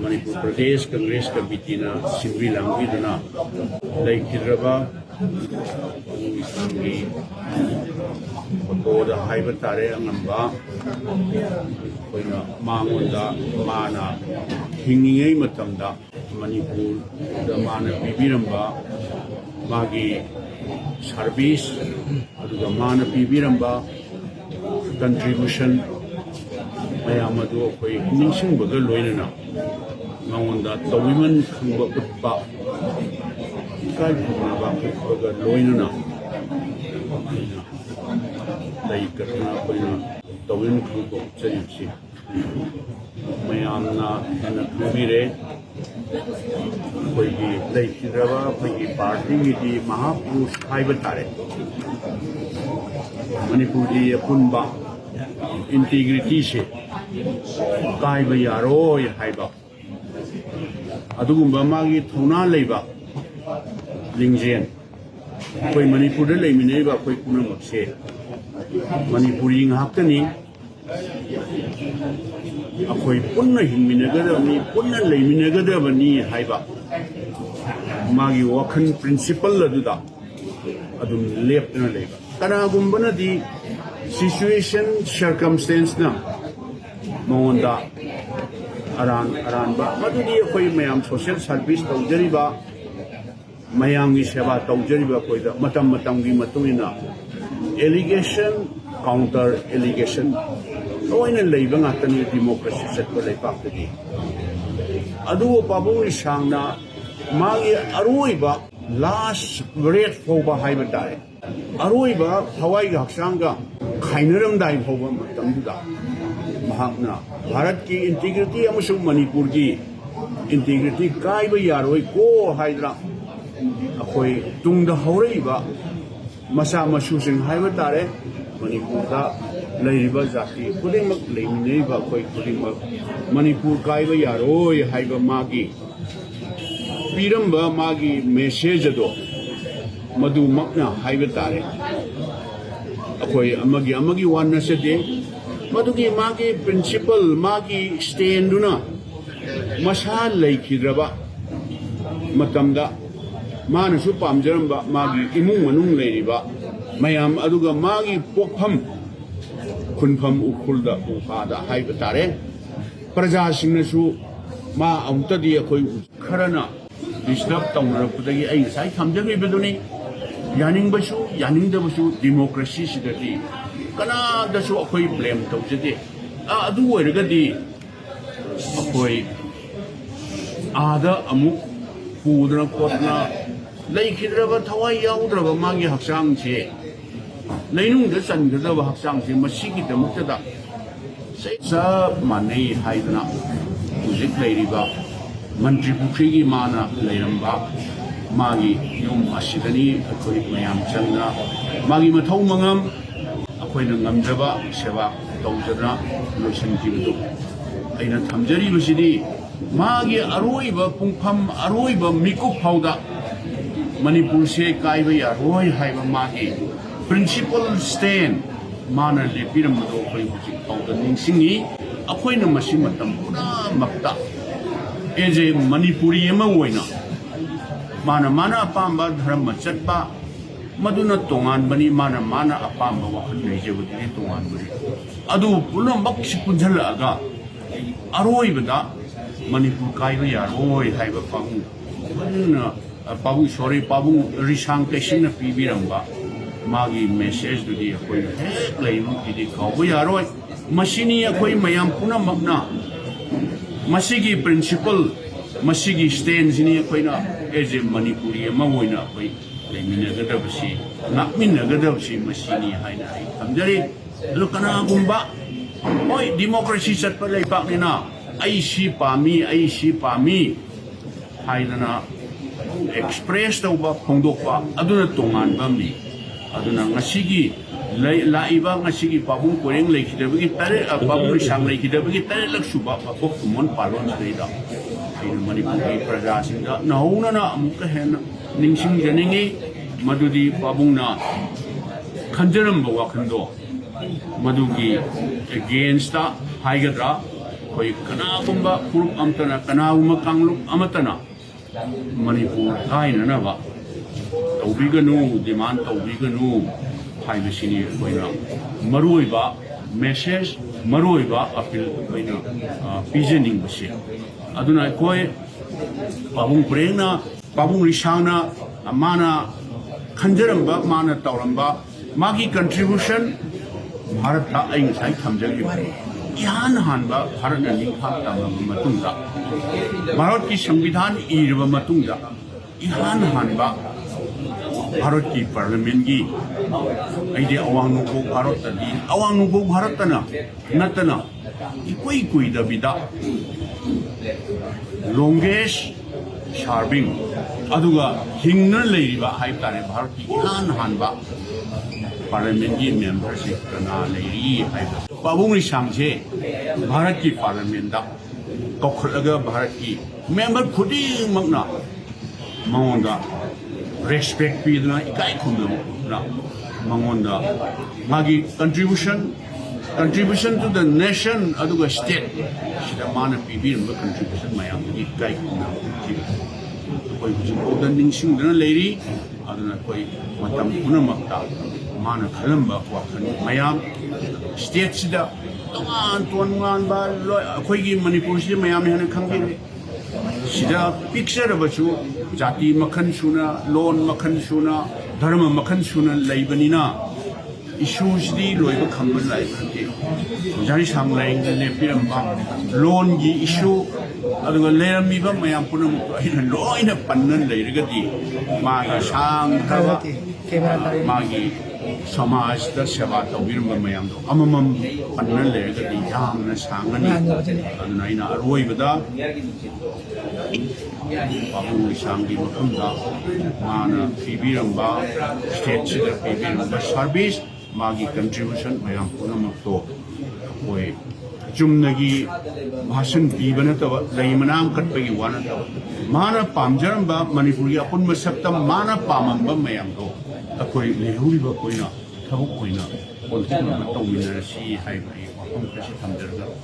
Manipur Pradesh Congress Committee na Singri Langwi duna laikidraba isanggi photo da haiba tare angamba koina mangonda mana hingingai matamda Manipur da mana bibiramba magi service aduga mana bibiramba contribution mayam adu koi ningsing baga loinana mangonda tawiman khangba utpa kai khangba baga loinana dai karna koina tawin khangba chayipsi mayamna hena khubire koi gi dai kiraba koi gi party gi mahapurush haiba tare Manipur di punba integrity se kai ba yaro ya haiba adugumba magi thona leiba lingjen koi Manipur da leimine ba koi kuna makse Manipuri nghaktani akoi punna hinminaga ni punna leiminaga da bani haiba magi wakhan principle aduda adum lepna leiba kana gumbana di situation circumstance na monda aran ba madudi koi mayam social service tawjari ba mayam gi seva tawjari ba koi da matam gi matungina allegation counter allegation loina leiba ngatani democracy sector lai pakti adu pabu isangna magi aruiba last great foba haiba dai aruiba hawai ga haksanga khainaram dai foba matamduda mahakna bharat ki integrity amasung Manipur ki integrity kaiba yaroi ko haidra akoi tungda haureiba masa masu sing haiba tare Manipur da leiriba jati kudimak leimineiba koi kudimak Manipur kaiba yaroi haiba magi piramba magi message ado madu makna haiba tare akoi amagi wanna sede madugi magi principle magi stand duna masal laikhidraba matamda mana su pamjaramba magi imung manung leiriba mayam aduga magi pokpham khunpham ukhulda ukhada haiba tare praja singna su ma amtadi akoi kharana disturb taunarapudagi ai sai thamjagi beduni yaning basu yaning da basu democracy sidati kana da su akoi blame tawjade adu oiragadi akoi ada amuk pudra kotna laikhidraba thawai yaudraba magi haksang che leinung da sangadaba haksang che masigi da muktada sai sa manei haidna music leiriba Mantri Pukrigi mana leiramba magi yum asidani akoi mayam changna magi mathau mangam akoi na ngamjaba seva tawjadra loisan kibudu aina thamjari basidi magi aroiba pungpham aroiba mikup phauda Manipur se kaiba ya roi haiba magi principal stand mana lepiram do koi hujik phauda ningsingi akoi na masi matam pura makta eje Manipuri ema woina mana apamba dharma chatpa maduna tongan bani mana apamba wakhal leijebudi tongan bani adu pulambak sipunjala aga aroi bada Manipur kaiba ya roi haiba pabu manna pabu sorry pabu risang tesina pibiramba magi message dudi akoi hek leinu kidi kabu ya roi masini akoi mayam puna magna masigi principle masigi stand sini koina eje Manipuri ama woina koi leiminagadabasi nakminagadabasi masini haina ai thamjari lukana gumba oi democracy chatpa leipak nina ai si pami haidana express tawba phongdokpa aduna tongan bamni aduna ngasigi laiba ngasigi pabung koreng leikhidabagi tare pabung risang leikhidabagi tare laksuba pabok tumon palon seida in Manipuri praja singa nauna na amuka hen ningsing janingi madudi pabung na khanjaram bawa khando madugi against the haigadra ꯑꯩꯈꯣꯏ ꯀꯅꯥꯒꯨꯝꯕ ꯐꯨꯔꯨꯞ ꯑꯃꯇꯅ ꯀꯅꯥꯒꯨꯝꯕ ꯀꯥꯡꯂꯨꯞ ꯑꯃꯇꯅ ꯃꯅꯤꯄꯨꯔ ꯀꯥꯏꯅꯅꯕ ꯇꯧꯕꯤꯒꯅꯨ ꯗꯤꯃꯥꯟ ꯇꯧꯕꯤꯒꯅꯨ ꯍꯥꯏꯕꯁꯤꯅꯤ ꯑꯩꯈꯣꯏꯅ ꯃꯔꯨꯑꯣꯏꯕ ꯃꯦꯁꯦꯖ ꯃꯔꯨꯑꯣꯏꯕ ꯑꯄꯤꯜ ꯑꯩꯈꯣꯏꯅ ꯄꯤꯖꯅꯤꯡꯕꯁꯤ ꯑꯗꯨꯅ ꯑꯩꯈꯣꯏ ꯄꯥꯕꯨꯡ ꯄꯨꯔꯦꯡꯅ ꯄꯥꯕꯨꯡ ꯔꯤꯁꯥꯡꯅ ꯃꯥꯅ ꯈꯟꯖꯔꯝꯕ ꯃꯥꯅ ꯇꯧꯔꯝꯕ ꯃꯥꯒꯤ ꯀꯟꯇ꯭ꯔꯤꯕ꯭ꯌꯨꯁꯟ ꯚꯥꯔꯠꯇ ꯑꯩ ꯉꯁꯥꯏ ꯊꯝꯖꯈꯤꯕ ꯏꯍꯥꯟ ꯍꯥꯟꯕ ꯚꯥꯔꯠꯅ ꯅꯤꯡꯈꯥ ꯇꯝꯂꯕ ꯃꯇꯨꯡꯗ ꯚꯥꯔꯠꯀꯤ ꯁꯪꯕꯤꯙꯥꯟ ꯏꯔꯕ ꯃꯇꯨꯡꯗ ꯏꯍꯥꯟ ꯍꯥꯟꯕ ꯚꯥꯔꯠꯀꯤ ꯄꯥꯔꯂꯤꯌꯥꯃꯦꯟꯒꯤ ꯑꯩꯗꯤ ꯑꯋꯥꯡ ꯅꯣꯡꯄꯣꯛ ꯚꯥꯔꯠꯇꯗꯤ ꯑꯋꯥꯡ ꯅꯣꯡꯄꯣꯛ ꯚꯥꯔꯠꯇꯅ ꯅꯠꯇꯅ ꯏꯀꯨꯏ ꯀꯨꯏꯗꯕꯤꯗ ꯂꯣꯡꯒꯦꯁ ꯁꯥꯔꯚꯤꯡ ꯑꯗꯨꯒ ꯍꯤꯡꯅ ꯂꯩꯔꯤꯕ ꯍꯥꯏꯕ ꯇꯥꯔꯦ ꯚꯥꯔꯠꯀꯤ 이한 한바 파르멘기 멤버십 그나 레리 하이바 파봉리 상제 바라키 파르멘다 거클라가 바라키 멤버 쿠디 막나 망원다 respect 피드나 이까이 쿤도나 망원다 마기 contribution to the nation aduga state sida mana pibirim contribution mayam ikai kunna koi hujin odan ningsing dana leiri aduna koi matam punamakta mana khalamba wakhan mayam state sida tongan ba koi gi manipur sida mayam hana khangbe sida picture bachu jati makhan suna lon makhan suna dharma makhan suna leibanina issues di loiba khambal lai ke jari samlai ne piram ba loan gi issue aduga leram mi ba mayam punam aina loina pannan leiriga di ma ga sang thawa ma gi samaj da seva tawir ma mayam do amamam pannan leiriga di yamna sangani aduna ina aroi bada Pabung Risanggi Makunda mana pibiram ba state sida pibiram ba service magi contribution mayam punamakto koi chumnagi bhashan pibana tawa laimanam katpagi wana tawa mana pamjaram ba manipuri apun masaktam mana pamamba mayam do akoi lehuri ba koina thabuk koina onthina matawina si hai bai wafam kasi thamjarga